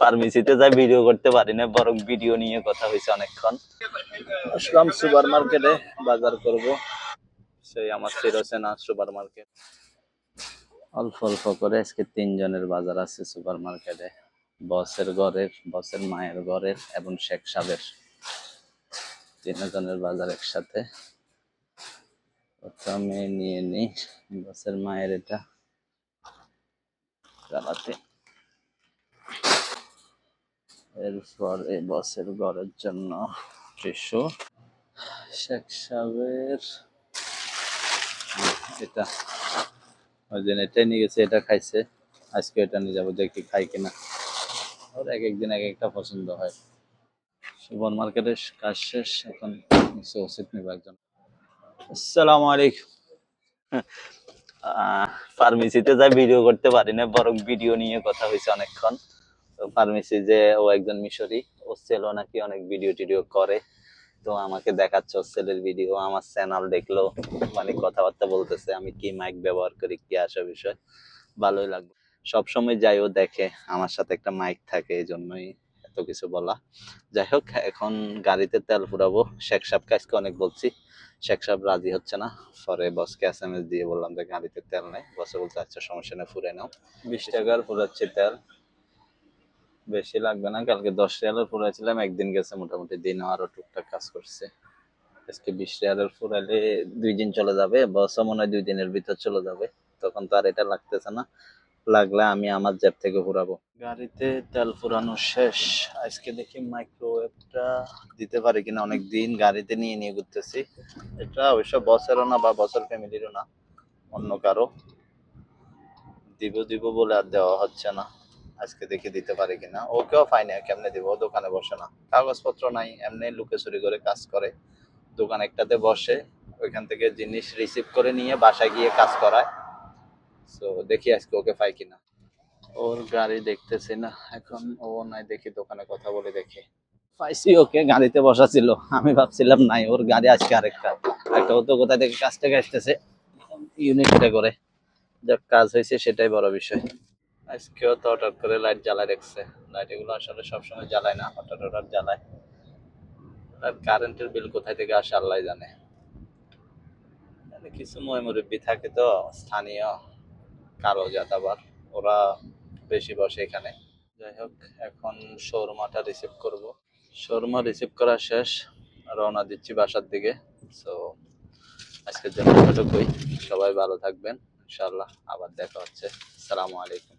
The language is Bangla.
ফার্মেসিতে যাই ভিডিও করতে পারি না, বরং ভিডিও নিয়ে কথা হয়েছে অনেকক্ষণ। আসলাম সুপার মার্কেটে বাজার করব, সেই আমার সিরোসেনা সুপার মার্কেট। অল্প অল্প করে আজকে 3 জনের বাজার আছে সুপার মার্কেটে, বসের ঘরের, বসের মায়ের ঘরের এবং শেখ সাহেবের, 3 জনের বাজার একসাথে। প্রথমে নিয়ে নিই বসের মায়ের, এটা চালাতে। এরপর এই বসের ঘরের জন্য টিস্যু। শেখ সাহেবের এটা ওই দিন এটাই নিয়ে গেছে, এটা খাইছে, আজকে এটা নিয়ে যাবো, দেখি খাই কিনা। ওর এক একদিন এক একটা পছন্দ হয়। সুপার মার্কেটের কাজ শেষ, এখন ওষুধ নিব একজন। আসসালামু আলাইকুম। ফার্মেসিতে যাই ভিডিও করতে পারি না, বরং ভিডিও নিয়ে কথা হয়েছে অনেকক্ষণ। তো ফার্মেসি যে ও একজন মিশরি, ও ছেলে নাকি অনেক ভিডিও টিডিও করে, তো আমাকে দেখাচ্ছে ওর ছেলের ভিডিও, আমার চ্যানেল দেখলো, মানে কথাবার্তা বলতেছে আমি কি মাইক ব্যবহার করি, কি আসা বিষয়, ভালোই লাগবে। সবসময় যাই, ও দেখে আমার সাথে একটা মাইক থাকে, এই জন্যই এত কিছু বলা। যাই হোক, এখন গাড়িতে তেল পুরাবো। শেখ সাহেবকে আজকে অনেক বলছি, শেখ সাহেব রাজি হচ্ছে না। পরে বসকে SMS দিয়ে বললাম যে গাড়িতে তেল নাই, বসে বলতে আচ্ছা সমস্যা নেই, ফুরে নাও। 20 টাকার পুরাচ্ছি তেল, বেশি লাগবে না। কালকে 10 রিয়ালের পুরাইছিলাম, একদিন গেছে, মোটামুটি দিনও আরো টুকটাক কাজ করছে। আজকে 20 রিয়ালের পুরাইলে 2 দিন চলে যাবে, বসও মনে হয় 2 দিনের ভিতর চলে যাবে, তখন তো আর এটা লাগতেছে না। লাগলে আমি আমার জেব থেকে পুরাবো। গাড়িতে তেল পুরানো শেষ। আজকে দেখি মাইক্রোওয়েভটা দিতে পারি কিনা, অনেকদিন গাড়িতে নিয়ে নিয়ে ঘুরতেছি। এটা অবশ্য বসেরও না বা বসের ফ্যামিলিরও না, অন্য কারো। দিব দিব বলে আর দেওয়া হচ্ছে না। আজকে দেখি দিতে পারি কিনা। ওকেও পাই না, কেমনে দিব, দোকানে বসে না, কাগজপত্র নাই, এমনি লুকে চুরি করে কাজ করে। দোকান একটাতে বসে, ওইখান থেকে জিনিস রিসিভ করে নিয়ে বাসায় গিয়ে কাজ করায়। তো দেখি আজকে ওকে পাই কিনা। ওর গাড়ি দেখতেছি না এখন, ও নাই, দেখি দোকানে কথা বলে দেখি। পাইছি ওকে, গাড়িতে বসা ছিল, আমি ভাবছিলাম নাই, ওর গাড়ি আজকে আরেকটা একটা। ও তো কোথা থেকে কাজ থেকে আসতেছে, ইউনিটে করে। যাক, কাজ হয়েছে সেটাই বড় বিষয়। আজকেও তো হঠাৎ করে লাইট জ্বালায় রেখেছে। লাইট এগুলো আসলে সবসময় জ্বালায় না, হঠাৎ হঠাৎ জ্বালায়। আর কারেন্টের বিল কোথায় থেকে আসে আল্লাহ জানে। কিছু মুরব্বি থাকে তো স্থানীয়, কালো জাত, আবার ওরা বেশি বসে এখানে। যাই হোক, এখন শোরমাটা রিসিভ করব। শোরমা রিসিভ করা শেষ, রওনা দিচ্ছি বাসার দিকে। সো আজকের জন্য এতটুকুই। সবাই ভালো থাকবেন, ইনশাআল্লাহ আবার দেখা হচ্ছে। আসসালামু আলাইকুম।